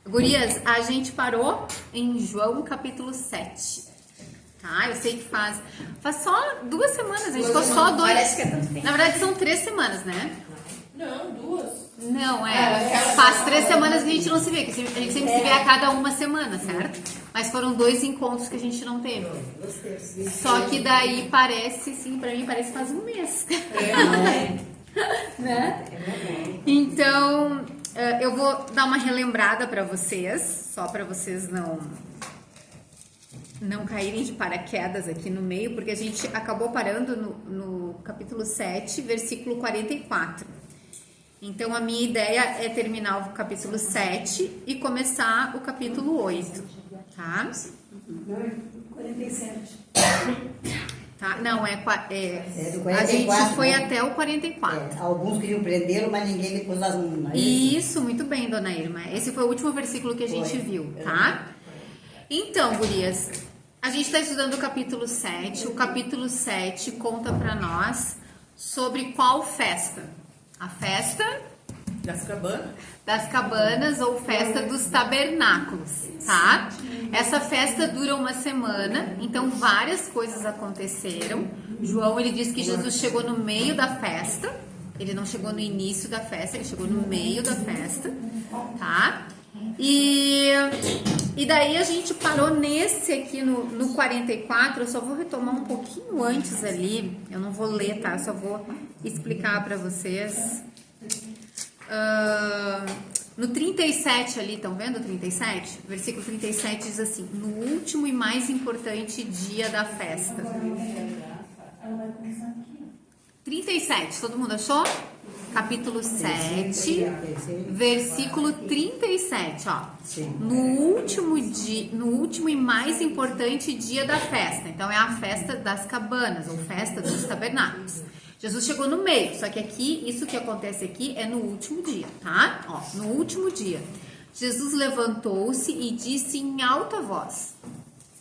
Gurias, a gente parou em João capítulo 7. Tá? Eu sei que faz só 2 semanas, a gente ficou só 2. Parece que é tanto tempo. Na verdade são 3 semanas, né? Não, 2. Não, faz 3 semanas que a gente não se vê, que a gente sempre se vê a cada uma semana, certo? Mas foram 2 encontros que a gente não teve. Só que daí parece, sim, pra mim parece que faz um mês. Né? Então, eu vou dar uma relembrada pra vocês, só pra vocês não caírem de paraquedas aqui no meio, porque a gente acabou parando no capítulo 7, versículo 44. Então, a minha ideia é terminar o capítulo 7 e começar o capítulo 8, tá? 47. Tá? Não, do a 44, gente foi né? até o 44. Alguns queriam prendê-lo, mas ninguém lhe pôs as mãos. Isso, muito bem, dona Irma. Esse foi o último versículo que a gente viu, tá? Então, gurias, a gente está estudando o capítulo 7. O capítulo 7 conta para nós sobre qual festa? A festa Das cabanas? das cabanas ou festa dos tabernáculos, tá? Essa festa dura uma semana, então várias coisas aconteceram. João, ele diz que Jesus chegou no meio da festa, ele não chegou no início da festa, ele chegou no meio da festa, tá? E daí a gente parou nesse aqui no 44, eu só vou retomar um pouquinho antes ali, eu não vou ler, tá? Eu só vou explicar pra vocês. No 37 ali, estão vendo o 37? Versículo 37 diz assim: no último e mais importante dia da festa. 37, todo mundo achou? Capítulo 7, versículo 37, ó. No último e mais importante dia da festa. Então é a festa das cabanas, ou festa dos tabernáculos. Jesus chegou no meio, só que aqui, isso que acontece aqui é no último dia, tá? Ó, no último dia. Jesus levantou-se e disse em alta voz. Ou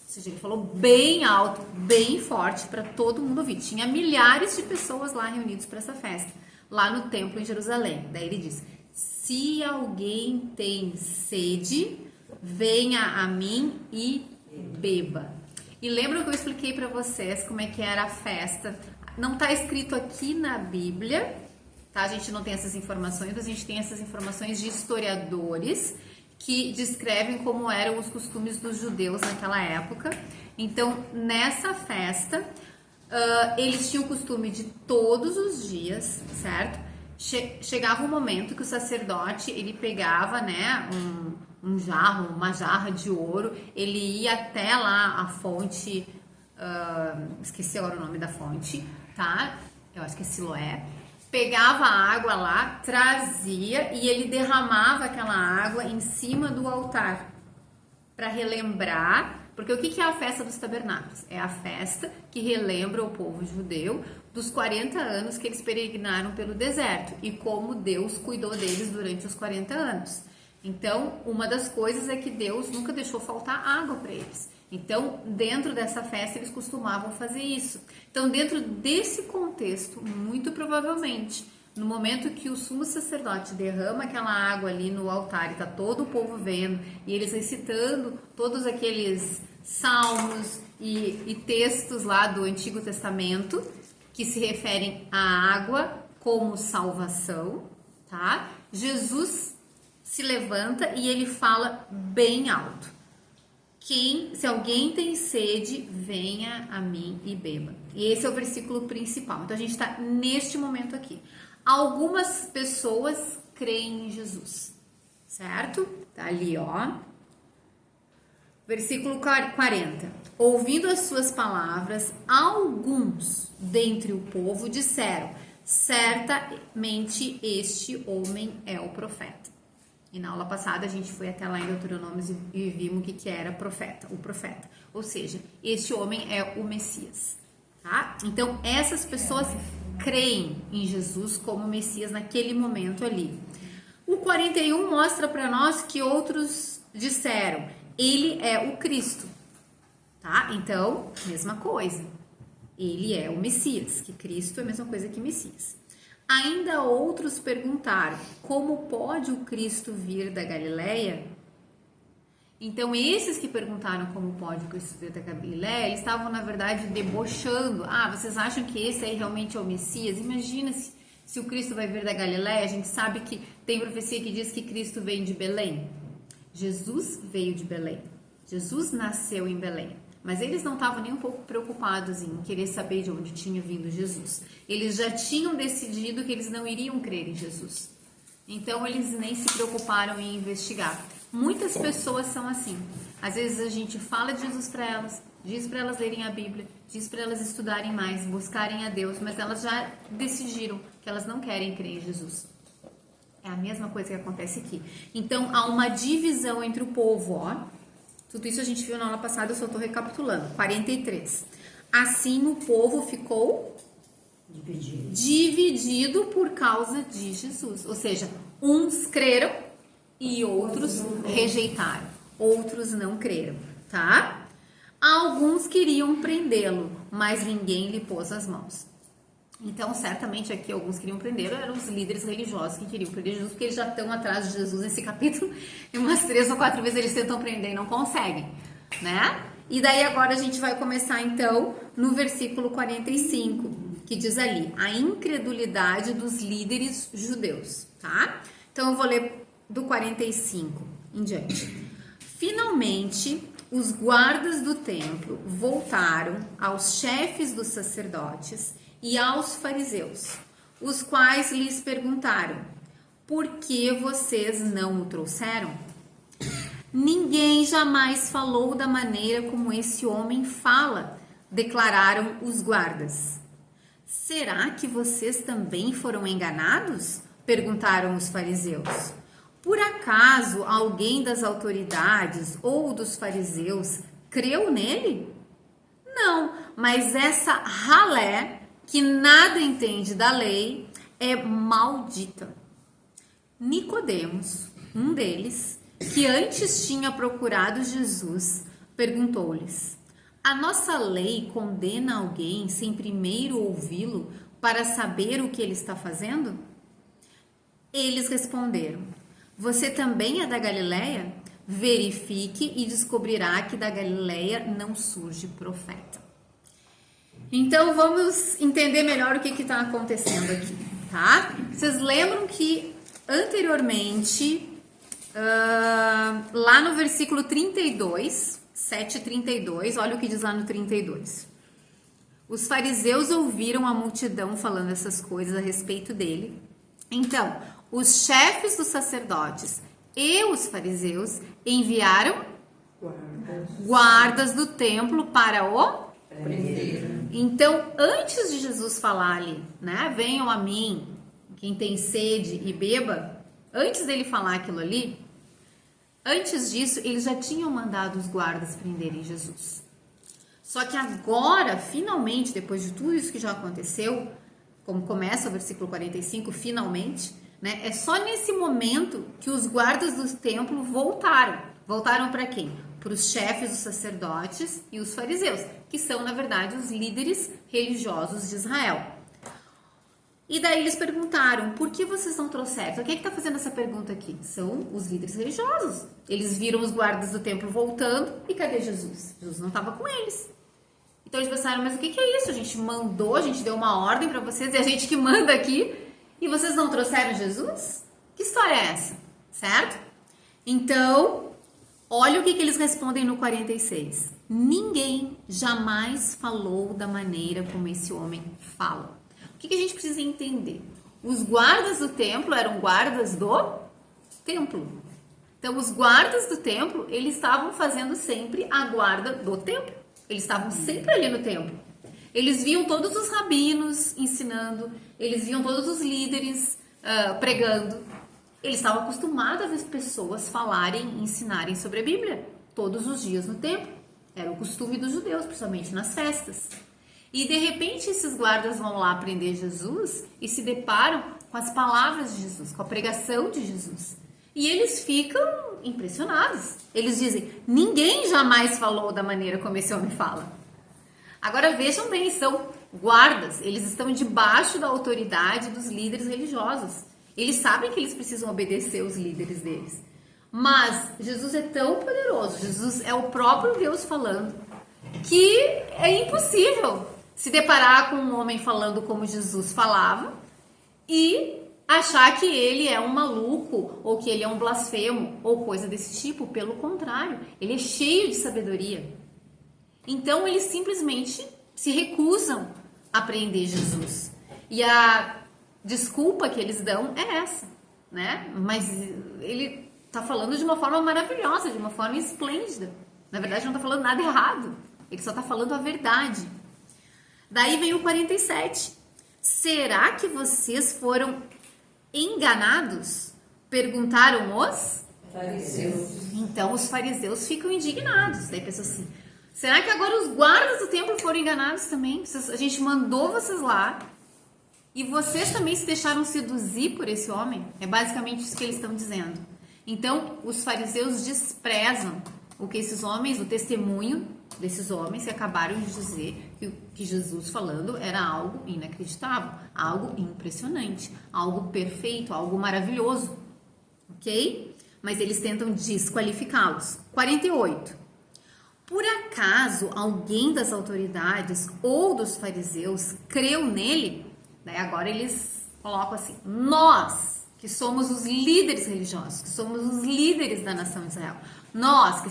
seja, ele falou bem alto, bem forte para todo mundo ouvir. Tinha milhares de pessoas lá reunidas para essa festa, lá no templo em Jerusalém. Daí ele diz: se alguém tem sede, venha a mim e beba. E lembra que eu expliquei para vocês como é que era a festa? Não está escrito aqui na Bíblia, tá? A gente não tem essas informações, mas a gente tem essas informações de historiadores que descrevem como eram os costumes dos judeus naquela época. Então, nessa festa, eles tinham o costume de todos os dias, certo? Chegava um momento que o sacerdote, ele pegava, né, um jarro, uma jarra de ouro, ele ia até lá a fonte, esqueci agora o nome da fonte, tá? Eu acho que é Siloé. Pegava a água lá, trazia e ele derramava aquela água em cima do altar para relembrar, porque o que é a festa dos tabernáculos? É a festa que relembra o povo judeu dos 40 anos que eles peregrinaram pelo deserto e como Deus cuidou deles durante os 40 anos. Então, uma das coisas é que Deus nunca deixou faltar água para eles. Então, dentro dessa festa, eles costumavam fazer isso. Então, dentro desse contexto, muito provavelmente, no momento que o sumo sacerdote derrama aquela água ali no altar e tá todo o povo vendo, e eles recitando todos aqueles salmos e textos lá do Antigo Testamento, que se referem à água como salvação, tá? Jesus se levanta e ele fala bem alto: se alguém tem sede, venha a mim e beba. E esse é o versículo principal. Então a gente está neste momento aqui. Algumas pessoas creem em Jesus, certo? Tá ali, ó. Versículo 40. Ouvindo as suas palavras, alguns dentre o povo disseram: certamente este homem é o profeta. E na aula passada a gente foi até lá em Deuteronômios e vimos o que era profeta, o profeta. Ou seja, este homem é o Messias, tá? Então, essas pessoas creem em Jesus como Messias naquele momento ali. O 41 mostra para nós que outros disseram: ele é o Cristo, tá? Então, mesma coisa. Ele é o Messias, que Cristo é a mesma coisa que Messias. Ainda outros perguntaram: como pode o Cristo vir da Galileia? Então, esses que perguntaram como pode o Cristo vir da Galiléia, eles estavam, na verdade, debochando. Vocês acham que esse aí realmente é o Messias? Imagina se o Cristo vai vir da Galiléia. A gente sabe que tem profecia que diz que Cristo vem de Belém. Jesus veio de Belém. Jesus nasceu em Belém. Mas eles não estavam nem um pouco preocupados em querer saber de onde tinha vindo Jesus. Eles já tinham decidido que eles não iriam crer em Jesus. Então, eles nem se preocuparam em investigar. Muitas pessoas são assim. Às vezes a gente fala de Jesus para elas, diz para elas lerem a Bíblia, diz para elas estudarem mais, buscarem a Deus, mas elas já decidiram que elas não querem crer em Jesus. É a mesma coisa que acontece aqui. Então, há uma divisão entre o povo, ó. Tudo isso a gente viu na aula passada, eu só estou recapitulando. 43. Assim o povo ficou dividido por causa de Jesus. Ou seja, uns creram e outros rejeitaram. Outros não creram, tá? Alguns queriam prendê-lo, mas ninguém lhe pôs as mãos. Então, certamente aqui alguns queriam prendê-lo, eram os líderes religiosos que queriam prender Jesus, porque eles já estão atrás de Jesus nesse capítulo, e umas 3 ou 4 vezes eles tentam prender e não conseguem, né? E daí agora a gente vai começar então no versículo 45, que diz ali, a incredulidade dos líderes judeus, tá? Então eu vou ler do 45 em diante. Finalmente, os guardas do templo voltaram aos chefes dos sacerdotes e aos fariseus, os quais lhes perguntaram, por que vocês não o trouxeram? Ninguém jamais falou da maneira como esse homem fala, declararam os guardas. Será que vocês também foram enganados? Perguntaram os fariseus. Por acaso alguém das autoridades ou dos fariseus creu nele? Não, mas essa ralé, que nada entende da lei, é maldita. Nicodemos, um deles, que antes tinha procurado Jesus, perguntou-lhes, a nossa lei condena alguém sem primeiro ouvi-lo para saber o que ele está fazendo? Eles responderam, você também é da Galileia? Verifique e descobrirá que da Galileia não surge profeta. Então, vamos entender melhor o que está acontecendo aqui, tá? Vocês lembram que anteriormente, lá no versículo 32, 7:32, olha o que diz lá no 32. Os fariseus ouviram a multidão falando essas coisas a respeito dele. Então, os chefes dos sacerdotes e os fariseus enviaram guardas do templo para o Prender. Então, antes de Jesus falar ali, né? Venham a mim, quem tem sede e beba. Antes dele falar aquilo ali, antes disso, eles já tinham mandado os guardas prenderem Jesus. Só que agora, finalmente, depois de tudo isso que já aconteceu, como começa o versículo 45, finalmente, né? É só nesse momento que os guardas do templo voltaram. Voltaram para quem? Para os chefes dos sacerdotes e os fariseus, que são, na verdade, os líderes religiosos de Israel. E daí eles perguntaram, por que vocês não trouxeram? Quem é que está fazendo essa pergunta aqui? São os líderes religiosos. Eles viram os guardas do templo voltando e cadê Jesus? Jesus não estava com eles. Então eles pensaram, mas o que é isso? A gente mandou, a gente deu uma ordem para vocês, é a gente que manda aqui e vocês não trouxeram Jesus? Que história é essa? Certo? Então, olha o que eles respondem no 46. Ninguém jamais falou da maneira como esse homem fala. O que a gente precisa entender? Os guardas do templo eram guardas do templo. Então, os guardas do templo, eles estavam fazendo sempre a guarda do templo. Eles estavam sempre ali no templo. Eles viam todos os rabinos ensinando, eles viam todos os líderes pregando. Eles estavam acostumados a ver as pessoas falarem e ensinarem sobre a Bíblia todos os dias no templo. Era o costume dos judeus, principalmente nas festas. E de repente esses guardas vão lá prender Jesus e se deparam com as palavras de Jesus, com a pregação de Jesus. E eles ficam impressionados. Eles dizem, ninguém jamais falou da maneira como esse homem fala. Agora vejam bem, são guardas, eles estão debaixo da autoridade dos líderes religiosos. Eles sabem que eles precisam obedecer os líderes deles. Mas Jesus é tão poderoso, Jesus é o próprio Deus falando, que é impossível se deparar com um homem falando como Jesus falava e achar que ele é um maluco ou que ele é um blasfemo ou coisa desse tipo. Pelo contrário, ele é cheio de sabedoria. Então eles simplesmente se recusam a prender Jesus. E a desculpa que eles dão é essa, né? Mas ele está falando de uma forma maravilhosa, de uma forma esplêndida. Na verdade, não está falando nada errado. Ele só está falando a verdade. Daí vem o 47. Será que vocês foram enganados? Perguntaram os Fariseus. Então os fariseus ficam indignados. Daí pensam assim: será que agora os guardas do templo foram enganados também? A gente mandou vocês lá e vocês também se deixaram seduzir por esse homem? É basicamente isso que eles estão dizendo. Então os fariseus desprezam o que esses homens, o testemunho desses homens que acabaram de dizer que Jesus falando era algo inacreditável, algo impressionante, algo perfeito, algo maravilhoso, ok? Mas eles tentam desqualificá-los. 48. Por acaso alguém das autoridades ou dos fariseus creu nele? Daí agora eles colocam assim: nós que somos os líderes religiosos, que somos os líderes da nação de Israel, nós que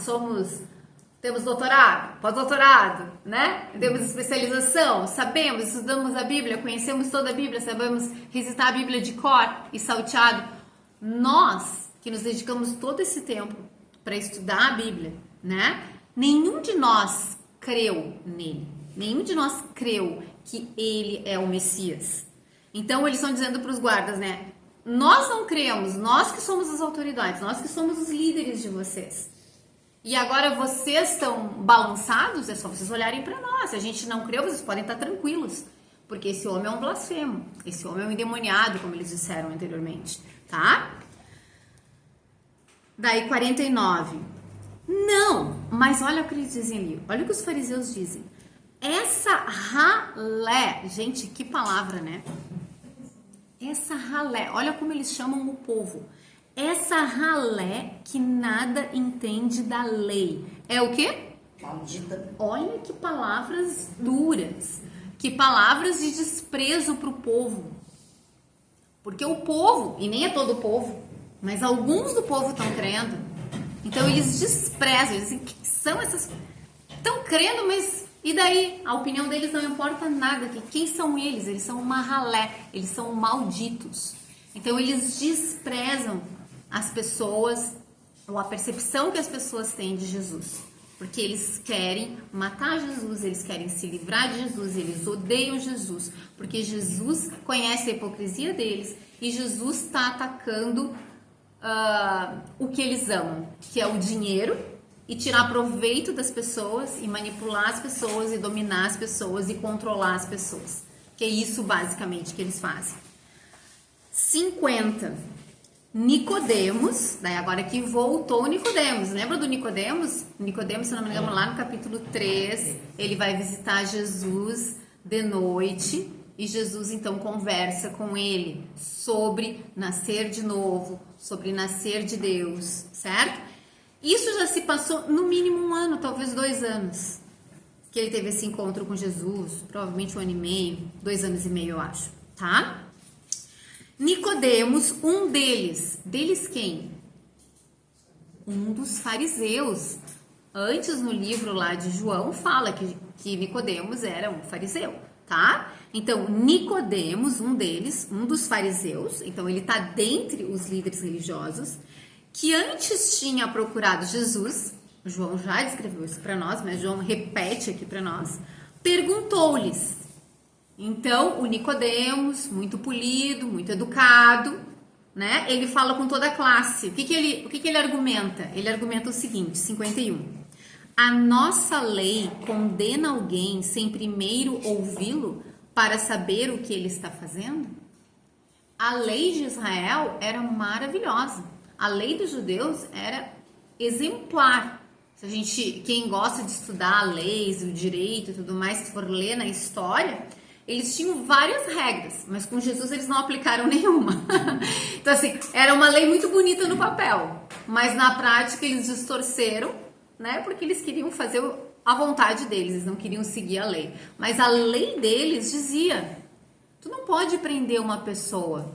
temos doutorado, pós-doutorado, né? Temos especialização, sabemos, estudamos a Bíblia, conhecemos toda a Bíblia, sabemos recitar a Bíblia de cor e salteado. Nós que nos dedicamos todo esse tempo para estudar a Bíblia, né? Nenhum de nós creu nele. Nenhum de nós creu que ele é o Messias. Então eles estão dizendo para os guardas, né? Nós não cremos, nós que somos as autoridades, nós que somos os líderes de vocês. E agora vocês estão balançados, é só vocês olharem para nós. Se a gente não creu, vocês podem estar tranquilos, porque esse homem é um blasfemo, esse homem é um endemoniado, como eles disseram anteriormente, tá? Daí 49. Não, mas olha o que eles dizem ali, olha o que os fariseus dizem. Essa ralé, gente, que palavra, né? Essa ralé, olha como eles chamam o povo. Essa ralé que nada entende da lei. É o quê? Maldita. Olha que palavras duras, que palavras de desprezo para o povo. Porque o povo, e nem é todo o povo, mas alguns do povo estão crendo. Então eles desprezam, eles dizem: que são essas... Estão crendo, mas e daí? A opinião deles não importa nada. Quem são eles? Eles são uma ralé, eles são malditos. Então eles desprezam as pessoas, ou a percepção que as pessoas têm de Jesus. Porque eles querem matar Jesus, eles querem se livrar de Jesus, eles odeiam Jesus. Porque Jesus conhece a hipocrisia deles e Jesus está atacando o que eles amam, que é o dinheiro, e tirar proveito das pessoas, e manipular as pessoas, e dominar as pessoas, e controlar as pessoas. Que é isso basicamente que eles fazem. 50. Nicodemos, daí agora que voltou Nicodemos. Lembra do Nicodemos? Nicodemos, se não me engano, lá no capítulo 3, ele vai visitar Jesus de noite, e Jesus então conversa com ele sobre nascer de novo, sobre nascer de Deus, certo? Isso já se passou no mínimo 1 ano, talvez 2 anos, que ele teve esse encontro com Jesus, provavelmente 1 ano e meio, 2 anos e meio, eu acho, tá? Nicodemos, um deles quem? Um dos fariseus. Antes no livro lá de João fala que Nicodemos era um fariseu, tá? Então Nicodemos, um deles, um dos fariseus, então ele tá dentre os líderes religiosos, que antes tinha procurado Jesus. João já descreveu isso para nós, mas João repete aqui para nós. Perguntou-lhes. Então, o Nicodemos, muito polido, muito educado, né? Ele fala com toda a classe. O que ele argumenta? Ele argumenta o seguinte, 51. A nossa lei condena alguém sem primeiro ouvi-lo para saber o que ele está fazendo? A lei de Israel era maravilhosa. A lei dos judeus era exemplar. Quem gosta de estudar leis, o direito e tudo mais, se for ler na história, eles tinham várias regras, mas com Jesus eles não aplicaram nenhuma. Então assim, era uma lei muito bonita no papel, Mas na prática eles distorceram, né? Porque eles queriam fazer a vontade deles, eles não queriam seguir a lei. Mas a lei deles dizia: tu não pode prender uma pessoa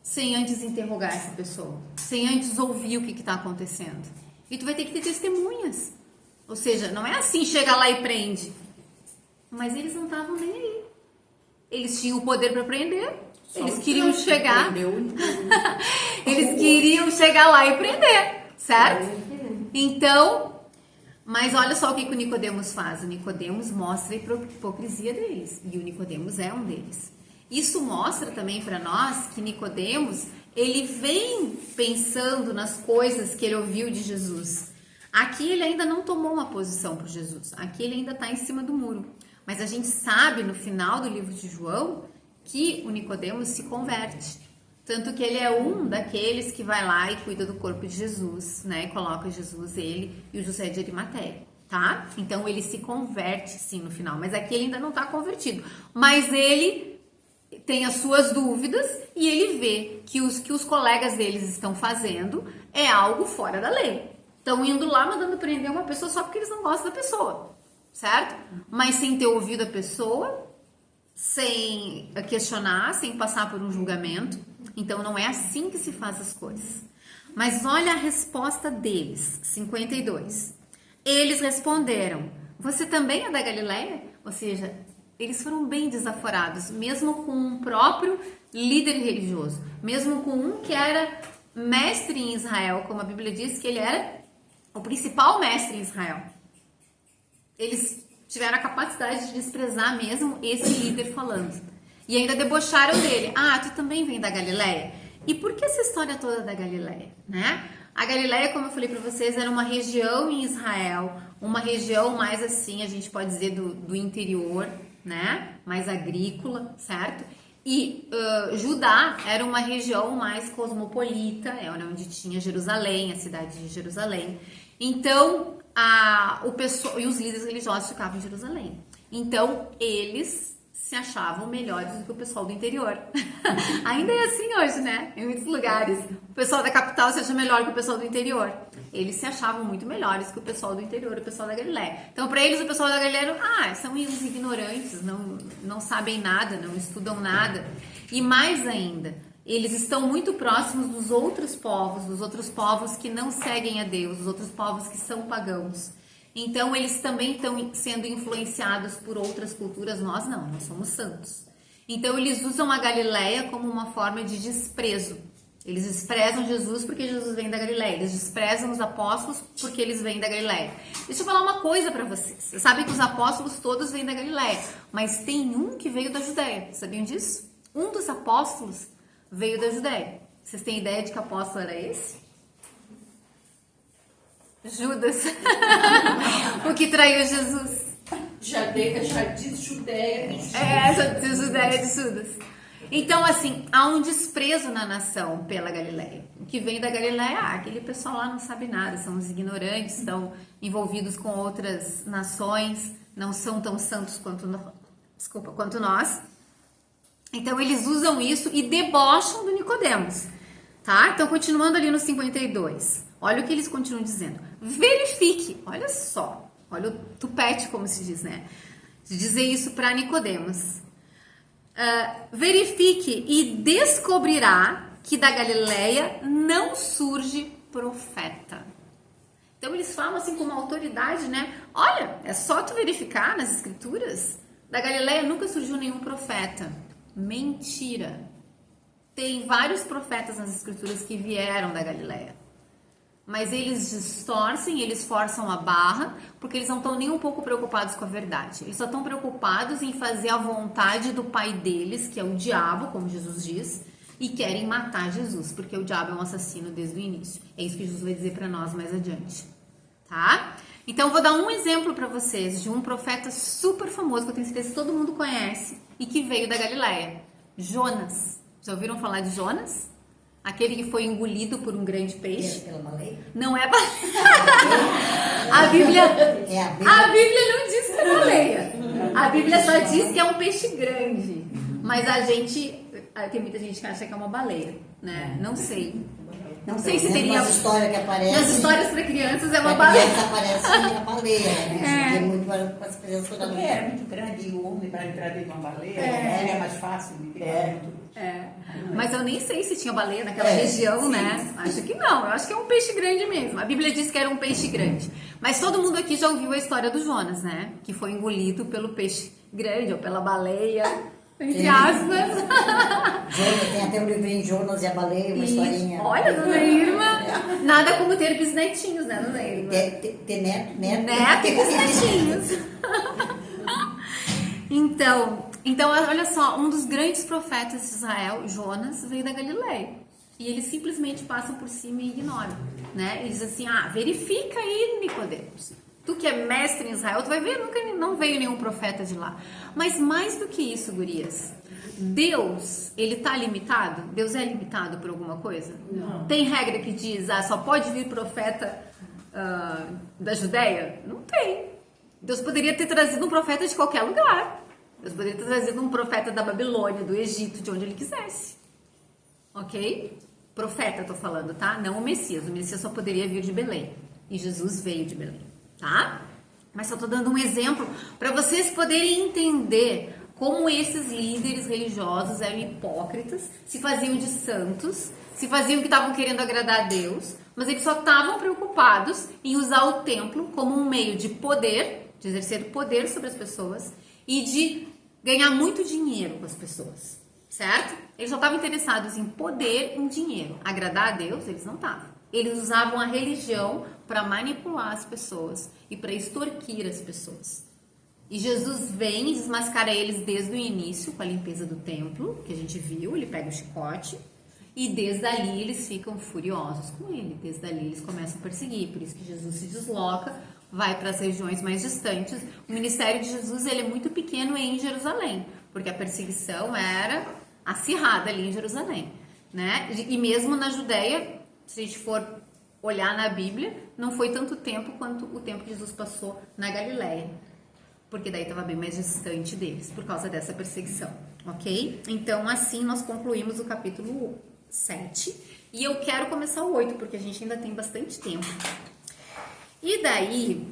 sem antes interrogar essa pessoa, sem antes ouvir o que está acontecendo. E tu vai ter que ter testemunhas. Ou seja, não é assim, chega lá e prende. Mas eles não estavam nem aí. Eles tinham o poder para prender. Eles queriam chegar. Eles queriam chegar lá e prender, certo? Então, mas olha só o que o Nicodemos faz. O Nicodemos mostra a hipocrisia deles. E o Nicodemos é um deles. Isso mostra também para nós que Nicodemos, ele vem pensando nas coisas que ele ouviu de Jesus. Aqui ele ainda não tomou uma posição por Jesus. Aqui ele ainda está em cima do muro. Mas a gente sabe no final do livro de João que o Nicodemos se converte. Tanto que ele é um daqueles que vai lá e cuida do corpo de Jesus, né? Coloca Jesus, ele e o José de Arimateia, tá? Então ele se converte sim no final. Mas aqui ele ainda não está convertido. Mas ele tem as suas dúvidas e ele vê que os colegas deles estão fazendo é algo fora da lei. Estão indo lá mandando prender uma pessoa só porque eles não gostam da pessoa, certo? Mas sem ter ouvido a pessoa, sem questionar, sem passar por um julgamento. Então não é assim que se faz as coisas. Mas olha a resposta deles, 52. Eles responderam: você também é da Galileia? Ou seja, eles foram bem desaforados, mesmo com um próprio líder religioso, mesmo com um que era mestre em Israel, como a Bíblia diz que ele era o principal mestre em Israel. Eles tiveram a capacidade de desprezar mesmo esse líder falando. E ainda debocharam dele. Ah, tu também vem da Galileia? E por que essa história toda da Galileia, né? A Galileia, como eu falei para vocês, era uma região em Israel, uma região mais assim, a gente pode dizer do interior, né? Mais agrícola, certo? E Judá era uma região mais cosmopolita, era onde tinha Jerusalém, a cidade de Jerusalém. Então, e os líderes religiosos ficavam em Jerusalém. Então, eles se achavam melhores do que o pessoal do interior. Ainda é assim hoje, né? Em muitos lugares. O pessoal da capital se acha melhor que o pessoal do interior. Eles se achavam muito melhores que o pessoal do interior, o pessoal da Galileia. Então, para eles, o pessoal da Galileia, são uns ignorantes, não sabem nada, não estudam nada. E mais ainda, eles estão muito próximos dos outros povos que não seguem a Deus, dos outros povos que são pagãos. Então, eles também estão sendo influenciados por outras culturas, nós não, nós somos santos. Então, eles usam a Galileia como uma forma de desprezo. Eles desprezam Jesus porque Jesus vem da Galileia. Eles desprezam os apóstolos porque eles vêm da Galileia. Deixa eu falar uma coisa para vocês. Vocês sabem que os apóstolos todos vêm da Galileia, mas tem um que veio da Judéia. Sabiam disso? Um dos apóstolos veio da Judéia. Vocês têm ideia de que apóstolo era esse? Judas. O que traiu Jesus. Já diz Judéia. Já diz Judéia de Judas. Então, assim, há um desprezo na nação pela Galileia. O que vem da Galileia, aquele pessoal lá não sabe nada, são os ignorantes, estão envolvidos com outras nações, não são tão santos quanto nós. Então, eles usam isso e debocham do Nicodemos, tá? Então, continuando ali no 52, olha o que eles continuam dizendo. Verifique, olha só, olha o tupete, como se diz, né? De dizer isso para Nicodemos. Verifique e descobrirá que da Galileia não surge profeta. Então eles falam assim com uma autoridade, né? Olha, é só tu verificar nas escrituras, da Galileia nunca surgiu nenhum profeta. Mentira. Tem vários profetas nas escrituras que vieram da Galileia. Mas eles distorcem, eles forçam a barra, porque eles não estão nem um pouco preocupados com a verdade. Eles só estão preocupados em fazer a vontade do pai deles, que é o diabo, como Jesus diz, e querem matar Jesus, porque o diabo é um assassino desde o início. É isso que Jesus vai dizer para nós mais adiante, tá? Então, eu vou dar um exemplo para vocês de um profeta super famoso, que eu tenho certeza que todo mundo conhece, e que veio da Galileia. Jonas. Já ouviram falar de Jonas? Aquele que foi engolido por um grande peixe. Pela baleia? Não é baleia. A Bíblia não diz que é baleia. A Bíblia só diz que é um peixe grande. Mas tem muita gente que acha que é uma baleia, né? Não sei. Não sei se teria. As histórias que aparecem. Nas histórias para crianças é uma a baleia. criança aparece a baleia, né? É muito para as crianças da Porque baleia. é muito grande e o homem para entrar dentro de uma baleia é mais fácil de ficar muito. Mas eu nem sei se tinha baleia naquela região, né? Acho que não. Eu acho que é um peixe grande mesmo. A Bíblia diz que era um peixe grande. Mas todo mundo aqui já ouviu a história do Jonas, né? Que foi engolido pelo peixe grande ou pela baleia, entre aspas. Jonas, tem até um livrinho Jonas e a baleia, uma historinha. Olha, dona Irma, nada como ter bisnetinhos, né, dona Irma? Ter neto. Neto e bisnetinhos. Então, olha só, um dos grandes profetas de Israel, Jonas, veio da Galileia. E eles simplesmente passam por cima e ignoram, né? Eles dizem assim, verifica aí, Nicodemos. Tu que é mestre em Israel, tu vai ver, nunca não veio nenhum profeta de lá. Mas mais do que isso, gurias, Deus, ele tá limitado? Deus é limitado por alguma coisa? Não. Tem regra que diz, só pode vir profeta da Judéia? Não tem. Deus poderia ter trazido um profeta de qualquer lugar. Deus poderia ter trazido um profeta da Babilônia, do Egito, de onde ele quisesse. Ok? Profeta, tô falando, tá? Não o Messias. O Messias só poderia vir de Belém. E Jesus veio de Belém, tá? Mas só tô dando um exemplo para vocês poderem entender como esses líderes religiosos eram hipócritas, se faziam de santos, se faziam que estavam querendo agradar a Deus, mas eles só estavam preocupados em usar o templo como um meio de poder, de exercer poder sobre as pessoas e de ganhar muito dinheiro com as pessoas, certo? Eles só estavam interessados em poder, em dinheiro. Agradar a Deus, eles não estavam. Eles usavam a religião para manipular as pessoas e para extorquir as pessoas. E Jesus vem e desmascara eles desde o início, com a limpeza do templo, que a gente viu, ele pega o chicote, e desde ali eles ficam furiosos com ele, desde ali eles começam a perseguir, por isso que Jesus se desloca, vai para as regiões mais distantes. O ministério de Jesus ele é muito pequeno em Jerusalém, porque a perseguição era acirrada ali em Jerusalém, né? E mesmo na Judéia, se a gente for olhar na Bíblia, não foi tanto tempo quanto o tempo que Jesus passou na Galileia, porque daí estava bem mais distante deles, por causa dessa perseguição, ok? Então, assim, nós concluímos o capítulo 7, e eu quero começar o 8, porque a gente ainda tem bastante tempo. E daí,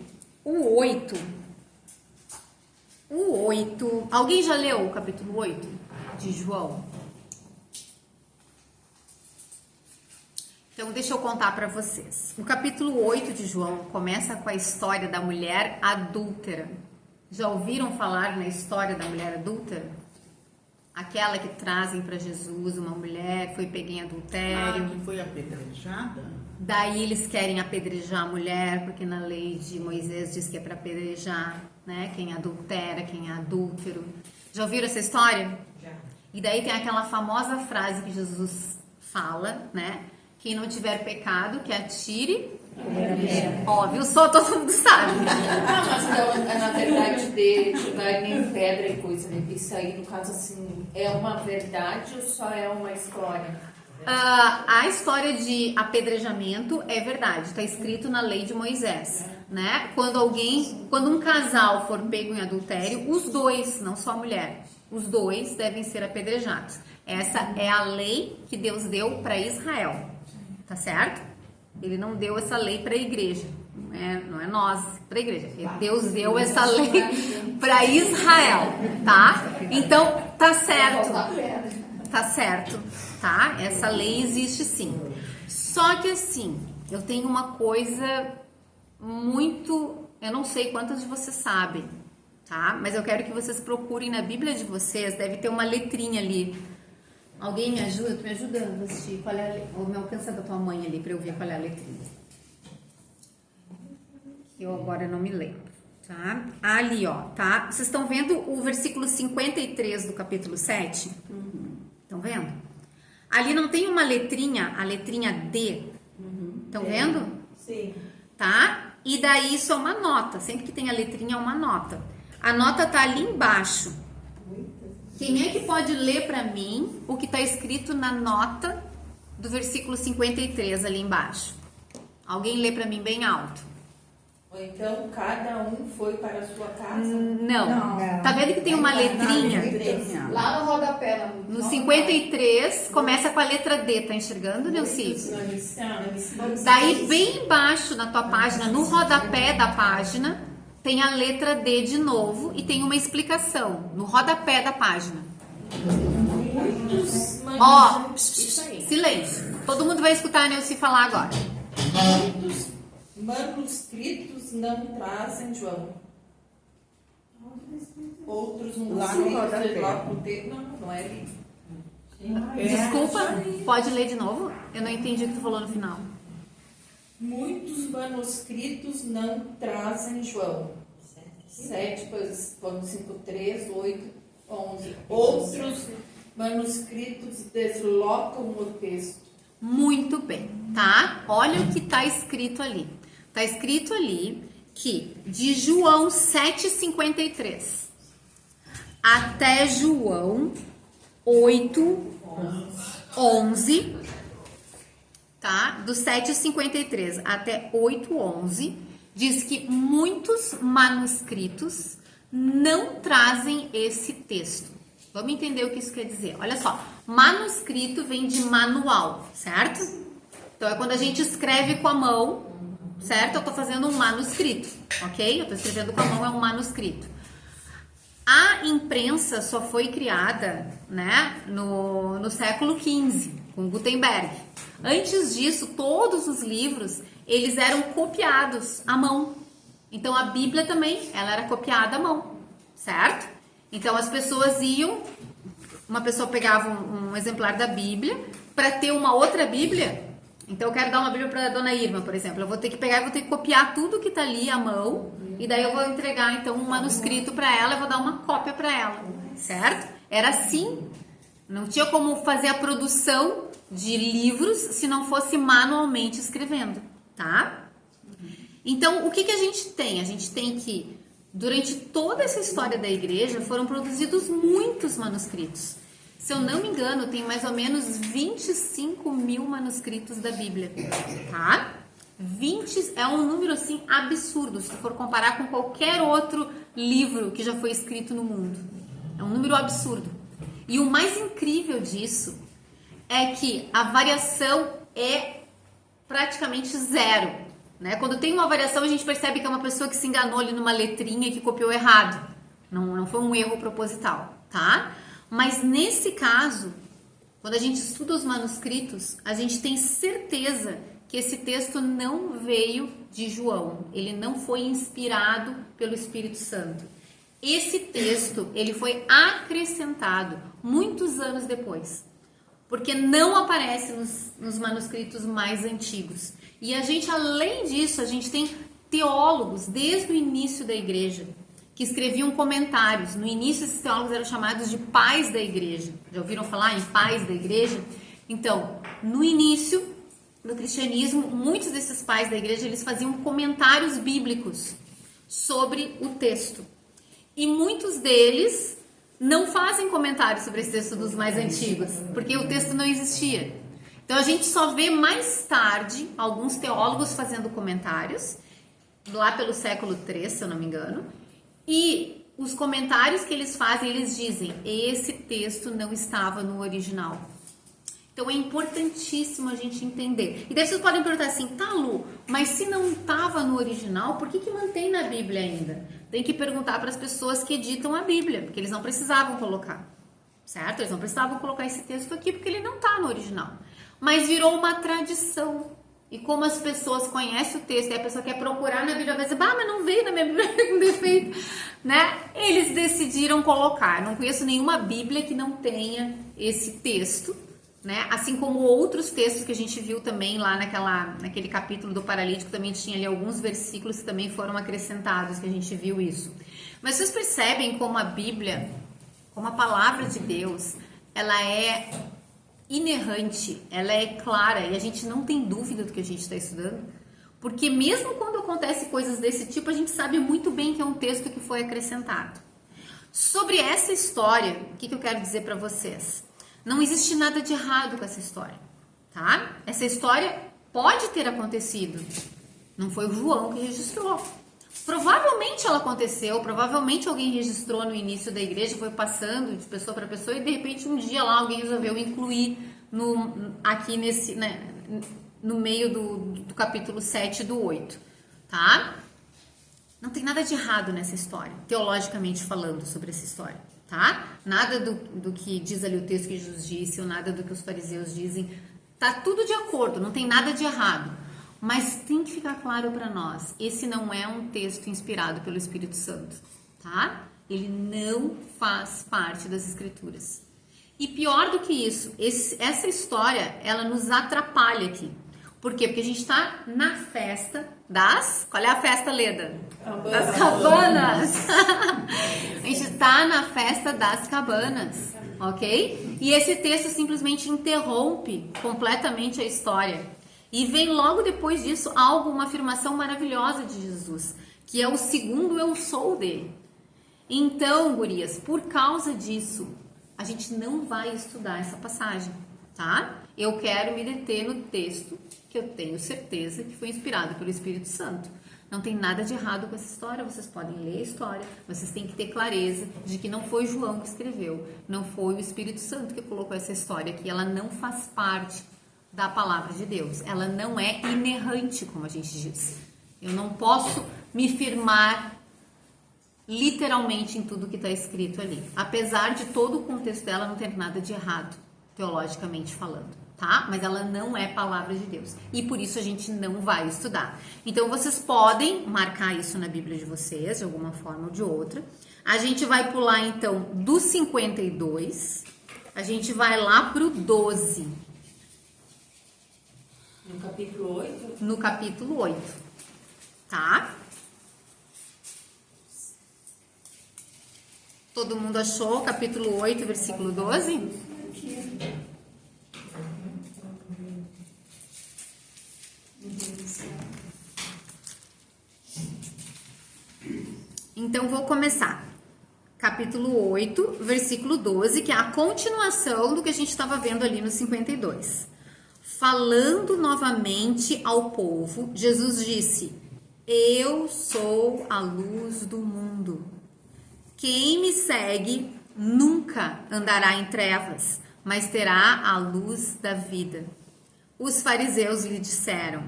o 8, alguém já leu o capítulo 8 de João? Então, deixa eu contar para vocês. O capítulo 8 de João começa com a história da mulher adúltera. Já ouviram falar na história da mulher adúltera? Aquela que trazem para Jesus, uma mulher foi pega em adultério. Que foi apedrejada? Daí eles querem apedrejar a mulher, porque na lei de Moisés diz que é para apedrejar, né? Quem adultera, quem é adúltero. Já ouviram essa história? Já. E daí tem aquela famosa frase que Jesus fala, né? Quem não tiver pecado, que atire. Óbvio, só todo mundo sabe. Mas então, na verdade, de jogar em pedra e coisa, né? Isso aí, no caso, assim, é uma verdade ou só é uma história? A história de apedrejamento é verdade, está escrito na lei de Moisés, né? Quando um casal for pego em adultério, os dois, não só a mulher, os dois devem ser apedrejados. Essa é a lei que Deus deu para Israel, tá certo? Ele não deu essa lei para a igreja, não é nós, para a igreja. Deus deu essa lei para Israel, tá? Então, tá certo. Tá certo, tá? Essa lei existe sim. Só que assim, eu tenho uma coisa muito... Eu não sei quantas de vocês sabem, tá? Mas eu quero que vocês procurem na Bíblia de vocês, deve ter uma letrinha ali. Alguém me ajuda? Tu me ajudando a assistir? Qual é ou me alcança da tua mãe ali pra eu ver qual é a letrinha. Eu agora não me lembro, tá? Ali, ó, tá? Vocês estão vendo o versículo 53 do capítulo 7? Estão vendo? Ali não tem uma letrinha, a letrinha D. Estão vendo? Sim. Tá? E daí isso é uma nota. Sempre que tem a letrinha é uma nota. A nota tá ali embaixo. Quem é que pode ler para mim o que está escrito na nota do versículo 53 ali embaixo? Alguém lê para mim bem alto. Ou então cada um foi para a sua casa? Não. Tá vendo que tem uma letrinha? Lá no rodapé. No 53, começa com a letra D, tá enxergando, Neuci? Daí, bem embaixo na tua página, no rodapé da página, tem a letra D de novo e tem uma explicação no rodapé da página. Ó, silêncio. Todo mundo vai escutar a Neuci falar agora. Muitos manuscritos não trazem João. Outros manuscritos não é ali. Desculpa, pode ler de novo? Eu não entendi o que tu falou no final. Muitos manuscritos não trazem João. 7, 5, 3, 8, 11. Outros manuscritos deslocam o texto. Muito bem, tá? Olha o que tá escrito ali. Tá escrito ali que de João 7,53 até João 8:11, tá? Do 7,53 até 8:11, diz que muitos manuscritos não trazem esse texto. Vamos entender o que isso quer dizer. Olha só, manuscrito vem de manual, certo? Então é quando a gente escreve com a mão, certo? Eu tô fazendo um manuscrito, ok? Eu tô escrevendo com a mão, é um manuscrito. A imprensa só foi criada, né, no século XV, com Gutenberg. Antes disso, todos os livros, eles eram copiados à mão. Então, a Bíblia também, ela era copiada à mão, certo? Então, as pessoas iam, uma pessoa pegava um exemplar da Bíblia, para ter uma outra Bíblia. Então, eu quero dar uma Bíblia para a Dona Irma, por exemplo. Eu vou ter que pegar e vou ter que copiar tudo que tá ali à mão, e daí eu vou entregar, então, um manuscrito para ela, eu vou dar uma cópia para ela, certo? Era assim. Não tinha como fazer a produção de livros se não fosse manualmente escrevendo, tá? Então, o que a gente tem? A gente tem que, durante toda essa história da igreja, foram produzidos muitos manuscritos. Se eu não me engano, tem mais ou menos 25 mil manuscritos da Bíblia, tá? 20 é um número, assim, absurdo, se tu for comparar com qualquer outro livro que já foi escrito no mundo. É um número absurdo. E o mais incrível disso é que a variação é praticamente zero, né? Quando tem uma variação, a gente percebe que é uma pessoa que se enganou ali numa letrinha e que copiou errado. Não foi um erro proposital, tá? Mas nesse caso, quando a gente estuda os manuscritos, a gente tem certeza que esse texto não veio de João. Ele não foi inspirado pelo Espírito Santo. Esse texto, ele foi acrescentado muitos anos depois, porque não aparece nos manuscritos mais antigos. E a gente, além disso, a gente tem teólogos desde o início da igreja que escreviam comentários. No início, esses teólogos eram chamados de pais da igreja. Já ouviram falar em pais da igreja? Então, no início do cristianismo, muitos desses pais da igreja, eles faziam comentários bíblicos sobre o texto. E muitos deles não fazem comentários sobre esse texto dos mais antigos, porque o texto não existia. Então a gente só vê mais tarde alguns teólogos fazendo comentários, lá pelo século III, se eu não me engano, e os comentários que eles fazem, eles dizem, esse texto não estava no original. Então é importantíssimo a gente entender. E daí vocês podem perguntar assim, tá, Lu, mas se não estava no original, por que mantém na Bíblia ainda? Tem que perguntar para as pessoas que editam a Bíblia, porque eles não precisavam colocar, certo? Eles não precisavam colocar esse texto aqui, porque ele não está no original. Mas virou uma tradição. E como as pessoas conhecem o texto e a pessoa quer procurar na Bíblia, vai dizer, mas não veio na minha Bíblia com defeito, né? Eles decidiram colocar. Não conheço nenhuma Bíblia que não tenha esse texto, né? Assim como outros textos que a gente viu também lá naquele capítulo do paralítico, também tinha ali alguns versículos que também foram acrescentados, que a gente viu isso. Mas vocês percebem como a Bíblia, como a palavra de Deus, ela é inerrante, ela é clara e a gente não tem dúvida do que a gente está estudando, porque mesmo quando acontecem coisas desse tipo, a gente sabe muito bem que é um texto que foi acrescentado. Sobre essa história, o que eu quero dizer para vocês? Não existe nada de errado com essa história, tá? Essa história pode ter acontecido, não foi o João que registrou, Provavelmente ela aconteceu, provavelmente alguém registrou no início da igreja, foi passando de pessoa para pessoa e de repente um dia lá alguém resolveu incluir aqui nesse, né, no meio do capítulo 7 do 8, tá? Não tem nada de errado nessa história, teologicamente falando sobre essa história, tá? Nada do que diz ali o texto que Jesus disse ou nada do que os fariseus dizem, tá tudo de acordo, não tem nada de errado. Mas tem que ficar claro para nós, esse não é um texto inspirado pelo Espírito Santo, tá? Ele não faz parte das Escrituras. E pior do que isso, essa história, ela nos atrapalha aqui. Por quê? Porque a gente está na festa das... Qual é a festa, Leda? Das cabanas. A gente está na festa das cabanas, ok? E esse texto simplesmente interrompe completamente a história. E vem logo depois disso uma afirmação maravilhosa de Jesus, que é o segundo eu sou dele. Então, gurias, por causa disso, a gente não vai estudar essa passagem, tá? Eu quero me deter no texto que eu tenho certeza que foi inspirado pelo Espírito Santo. Não tem nada de errado com essa história, vocês podem ler a história, vocês têm que ter clareza de que não foi João que escreveu, não foi o Espírito Santo que colocou essa história aqui, ela não faz parte da palavra de Deus, ela não é inerrante, como a gente diz. Eu não posso me firmar literalmente em tudo que está escrito ali, apesar de todo o contexto dela não ter nada de errado, teologicamente falando, tá? Mas ela não é palavra de Deus, e por isso a gente não vai estudar. Então vocês podem marcar isso na Bíblia de vocês, de alguma forma ou de outra. A gente vai pular então do 52, a gente vai lá pro 12. No capítulo 8? No capítulo 8, tá? Todo mundo achou? Capítulo 8, versículo 12? Então, vou começar. Capítulo 8, versículo 12, que é a continuação do que a gente estava vendo ali no 52. Falando novamente ao povo, Jesus disse: Eu sou a luz do mundo. Quem me segue nunca andará em trevas, mas terá a luz da vida. Os fariseus lhe disseram: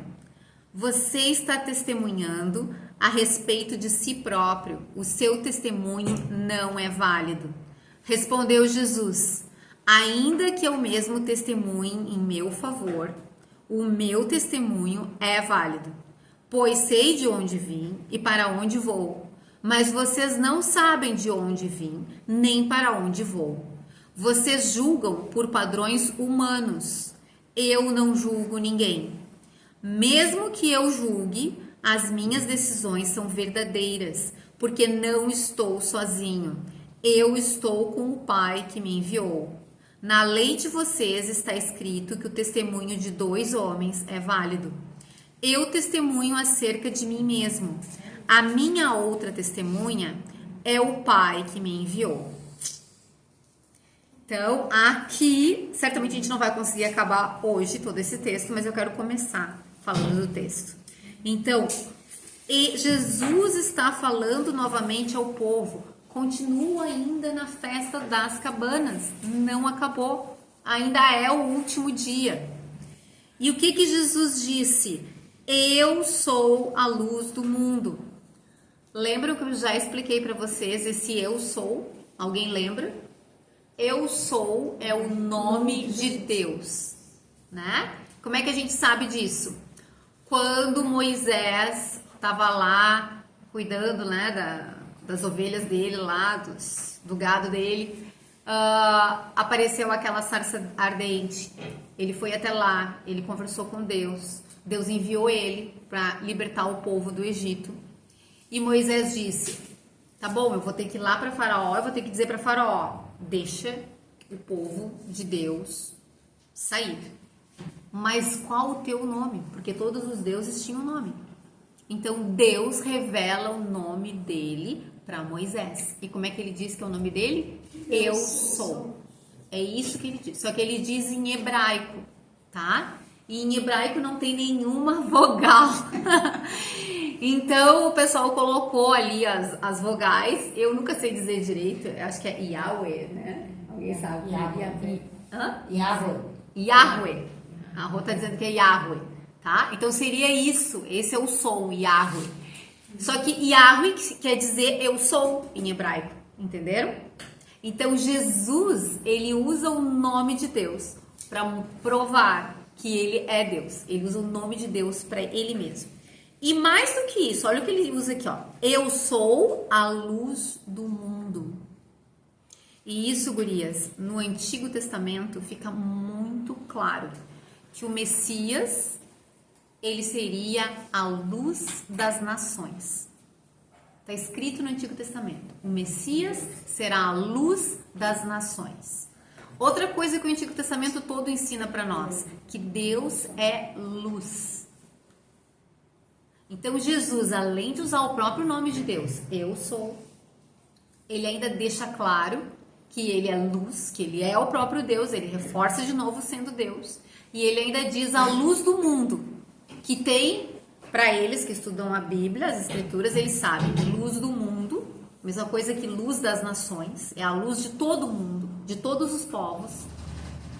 Você está testemunhando a respeito de si próprio, o seu testemunho não é válido. Respondeu Jesus: Ainda que eu mesmo testemunhe em meu favor, o meu testemunho é válido, pois sei de onde vim e para onde vou, mas vocês não sabem de onde vim, nem para onde vou. Vocês julgam por padrões humanos, eu não julgo ninguém. Mesmo que eu julgue, as minhas decisões são verdadeiras, porque não estou sozinho, eu estou com o Pai que me enviou. Na lei de vocês está escrito que o testemunho de 2 homens é válido. Eu testemunho acerca de mim mesmo. A minha outra testemunha é o Pai que me enviou. Então, aqui, certamente a gente não vai conseguir acabar hoje todo esse texto, mas eu quero começar falando do texto. Então, Jesus está falando novamente ao povo. Continua ainda na festa das cabanas, não acabou, ainda é o último dia. E o que Jesus disse? Eu sou a luz do mundo. Lembram que eu já expliquei para vocês esse eu sou? Alguém lembra? Eu sou é o nome de Deus, né? Como é que a gente sabe disso? Quando Moisés estava lá cuidando, né, das ovelhas dele lá, do gado dele, apareceu aquela sarça ardente. Ele foi até lá, ele conversou com Deus. Deus enviou ele para libertar o povo do Egito. E Moisés disse: tá bom, eu vou ter que ir lá para Faraó, eu vou ter que dizer para Faraó: deixa o povo de Deus sair. Mas qual o teu nome? Porque todos os deuses tinham nome. Então Deus revela o nome dele para Moisés. E como é que ele diz que é o nome dele? Eu sou. É isso que ele diz. Só que ele diz em hebraico, tá? E em hebraico não tem nenhuma vogal. Então o pessoal colocou ali as vogais. Eu nunca sei dizer direito. Eu acho que é Yahweh, né? Alguém sabe? Yahweh. A Rô tá dizendo que é Yahweh, tá? Então seria isso. Esse é o som, Yahweh. Só que Yahweh quer dizer eu sou em hebraico. Entenderam? Então Jesus, ele usa o nome de Deus para provar que ele é Deus. Ele usa o nome de Deus para ele mesmo. E mais do que isso, olha o que ele usa aqui, ó. Eu sou a luz do mundo. E isso, gurias, no Antigo Testamento fica muito claro que o Messias, ele seria a luz das nações. Está escrito no Antigo Testamento. O Messias será a luz das nações. Outra coisa que o Antigo Testamento todo ensina para nós, que Deus é luz. Então Jesus, além de usar o próprio nome de Deus, eu sou, ele ainda deixa claro que ele é luz, que ele é o próprio Deus, ele reforça de novo sendo Deus. E ele ainda diz a luz do mundo, que tem, para eles que estudam a Bíblia, as Escrituras, eles sabem que luz do mundo, mesma coisa que luz das nações, é a luz de todo mundo, de todos os povos.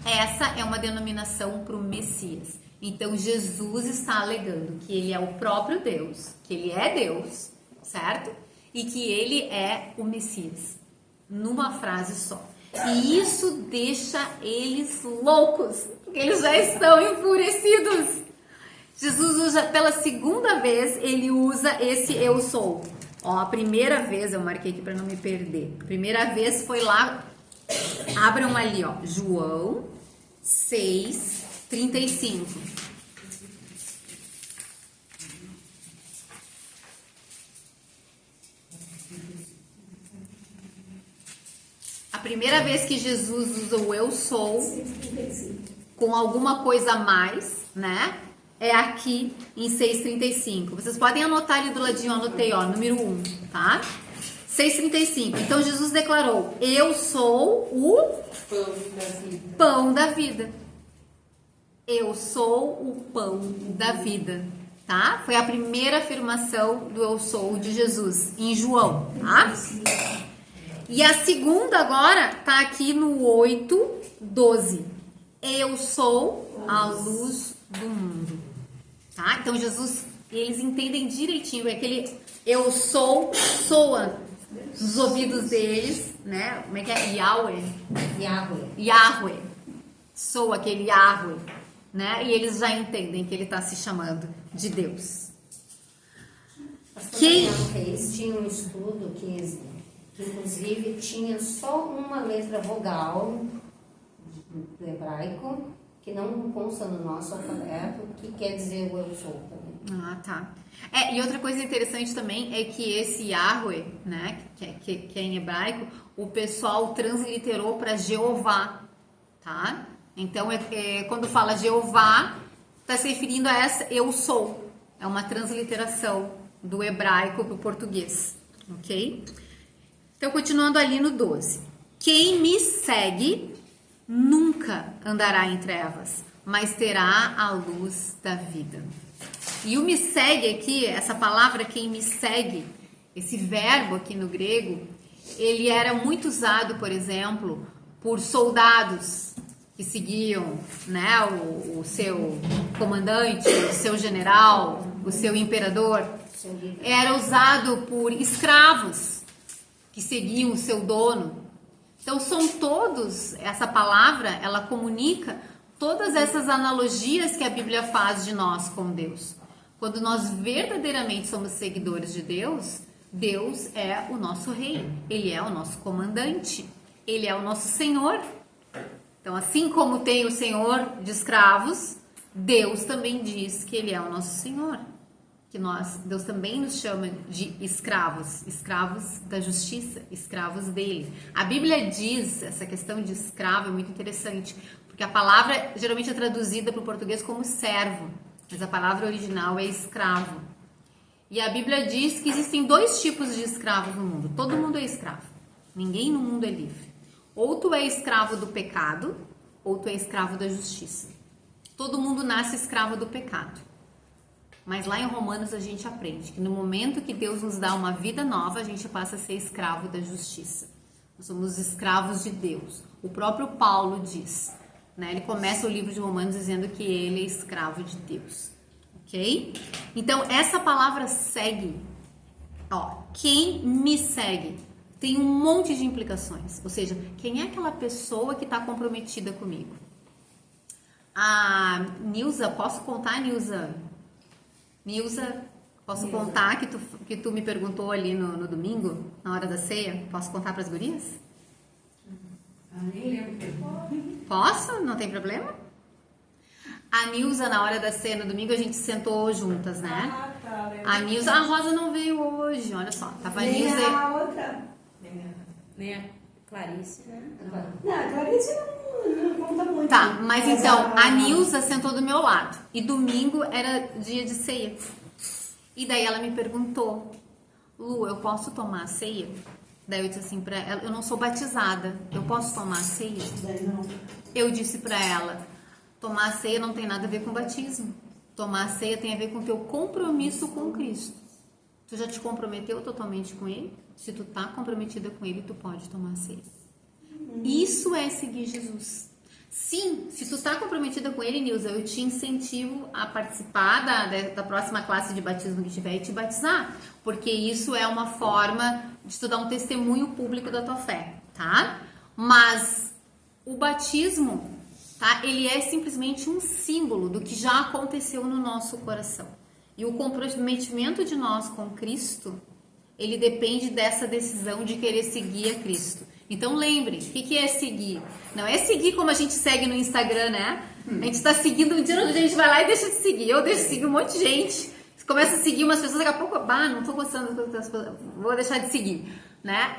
Essa é uma denominação para o Messias. Então Jesus está alegando que ele é o próprio Deus, que ele é Deus, certo? E que ele é o Messias, numa frase só. E isso deixa eles loucos, porque eles já estão enfurecidos. Jesus usa, pela segunda vez, ele usa esse eu sou. Ó, a primeira vez, eu marquei aqui para não me perder. A primeira vez foi lá, abram ali, ó, João 6:35. A primeira vez que Jesus usa o eu sou com alguma coisa a mais, né? É aqui em 6:35. Vocês podem anotar ali do ladinho, eu anotei, ó, número 1, tá? 6:35. Então Jesus declarou: eu sou o pão da vida. Eu sou o pão da vida, tá? Foi a primeira afirmação do eu sou de Jesus em João, tá? E a segunda agora tá aqui no 8:12. Eu sou a luz do mundo, tá? Então Jesus, eles entendem direitinho, é aquele eu sou, soa nos ouvidos deles, né? Como é que é? Yahweh. Sou aquele Yahweh, né? E eles já entendem que ele está se chamando de Deus. Quem fez, tinha um estudo que inclusive tinha só uma letra vogal do hebraico que não consta no nosso alfabeto, que quer dizer o eu sou também. Ah, tá. E outra coisa interessante também é que esse Yahweh, né, que é em hebraico, o pessoal transliterou para Jeová, tá? Então, quando fala Jeová, está se referindo a essa eu sou. É uma transliteração do hebraico para o português, ok? Então, continuando ali no 12. Quem me segue nunca andará em trevas, mas terá a luz da vida. E o me segue aqui, essa palavra quem me segue, esse verbo aqui no grego, ele era muito usado, por exemplo, por soldados que seguiam, né, o seu comandante, o seu general, o seu imperador. Era usado por escravos que seguiam o seu dono. Então são todos, essa palavra, ela comunica todas essas analogias que a Bíblia faz de nós com Deus. Quando nós verdadeiramente somos seguidores de Deus, Deus é o nosso rei, Ele é o nosso comandante, Ele é o nosso Senhor. Então, assim como tem o Senhor de escravos, Deus também diz que Ele é o nosso Senhor. Que Deus também nos chama de escravos, escravos da justiça, escravos dele. A Bíblia diz, essa questão de escravo é muito interessante, porque a palavra geralmente é traduzida para o português como servo, mas a palavra original é escravo. E a Bíblia diz que existem dois tipos de escravos no mundo. Todo mundo é escravo. Ninguém no mundo é livre. Ou tu é escravo do pecado, ou tu é escravo da justiça. todo mundo nasce escravo do pecado. Mas lá em Romanos a gente aprende que no momento que Deus nos dá uma vida nova, a gente passa a ser escravo da justiça. Nós somos escravos de Deus. O próprio Paulo diz, né? Ele começa o livro de Romanos dizendo que ele é escravo de Deus. Ok? Então, essa palavra segue. Ó, quem me segue tem um monte de implicações. Ou seja, quem é aquela pessoa que está comprometida comigo? A Nilza, posso contar, Nilza? Nilza, posso contar que tu me perguntou ali no domingo, na hora da ceia? Posso contar para as gurias? Nem lembro. Posso? Não tem problema? A Nilza, na hora da ceia no domingo, a gente sentou juntas, né? Tá, lembro. A Nilza, a Rosa não veio hoje, olha só. Tava a Nilza. A outra. Nem a Clarice, né? Não, a Clarice não conta muito. Tá, mas então, a Nilza sentou do meu lado. E domingo era dia de ceia. E daí ela me perguntou, Lu, eu posso tomar a ceia? Daí eu disse assim pra ela, eu não sou batizada, eu posso tomar a ceia? Não. Eu disse pra ela, tomar a ceia não tem nada a ver com batismo. Tomar a ceia tem a ver com o teu compromisso com Cristo. Tu já te comprometeu totalmente com Ele? Se tu tá comprometida com Ele, tu pode tomar a ceia. Isso é seguir Jesus. Sim, se tu tá comprometida com Ele, Nilza, eu te incentivo a participar da próxima classe de batismo que tiver e te batizar. Porque isso é uma forma de tu dar um testemunho público da tua fé, tá? Mas o batismo, tá? Ele é simplesmente um símbolo do que já aconteceu no nosso coração. E o comprometimento de nós com Cristo, ele depende dessa decisão de querer seguir a Cristo. Então lembre, o que é seguir? Não é seguir como a gente segue no Instagram, né? A gente está seguindo, um dia a gente vai lá e deixa de seguir. Eu deixo de seguir um monte de gente. Você começa a seguir umas pessoas, daqui a pouco, não estou gostando das pessoas, vou deixar de seguir. Né?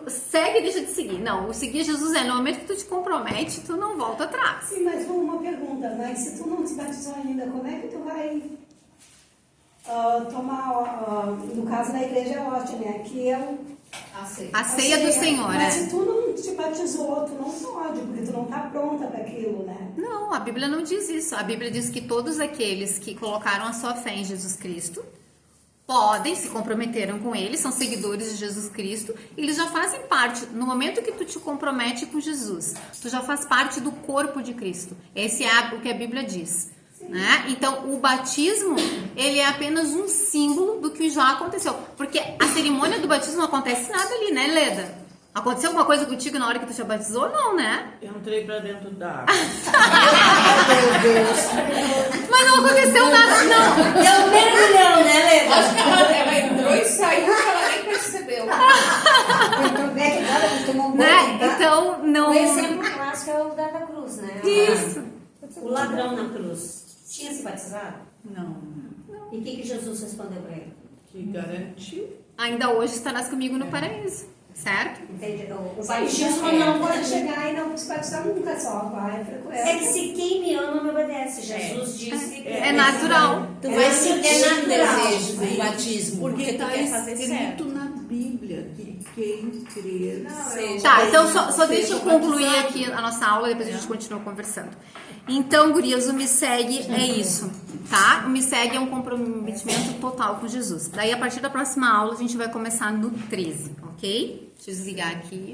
Segue e deixa de seguir. Não, o seguir Jesus no momento que tu te compromete, tu não volta atrás. Sim, mas uma pergunta, mas se tu não te batizou ainda, como é que tu vai tomar, no caso da igreja é hóstia, né? Que é a ceia do Senhor, mas se tu não te batizou, tu não pode, porque tu não tá pronta para aquilo, né? Não, a Bíblia não diz isso. A Bíblia diz que todos aqueles que colocaram a sua fé em Jesus Cristo podem, se comprometeram com Ele, são seguidores de Jesus Cristo, e eles já fazem parte, no momento que tu te compromete com Jesus, tu já faz parte do corpo de Cristo. Esse é o que a Bíblia diz. Né? Então, o batismo, ele é apenas um símbolo do que já aconteceu. Porque a cerimônia do batismo não acontece nada ali, né, Leda? Aconteceu alguma coisa contigo na hora que tu te batizou? Não, né? Eu entrei pra dentro da água. Meu Deus. Mas não aconteceu nada, não. Eu mergulhão, né, Leda? Acho que ela entrou e saiu, ela nem percebeu. Então, como é que ela costumou muito, Né? tá? Então, não... O exemplo clássico é o da cruz, né? Isso. O ladrão na cruz. Tinha se batizado? Não, E o que Jesus respondeu para ele? que garantiu. Ainda hoje estarás comigo no paraíso, certo? Entende? O Batismo batismo não pode chegar e não se batizar nunca, só vai frequentar. É que se quem me ama me obedece. Jesus disse que É natural. Tu vai sentir o natural. desejo do batismo, porque tu quer fazer certo. escrito na Bíblia que quem crer seja. Tá, então só deixa eu concluir aqui a nossa aula, depois a gente continua conversando. Então, gurias, o Me Segue é isso, tá? O Me Segue é um comprometimento total com Jesus. Daí, a partir da próxima aula, a gente vai começar no 13, ok? Deixa eu desligar aqui.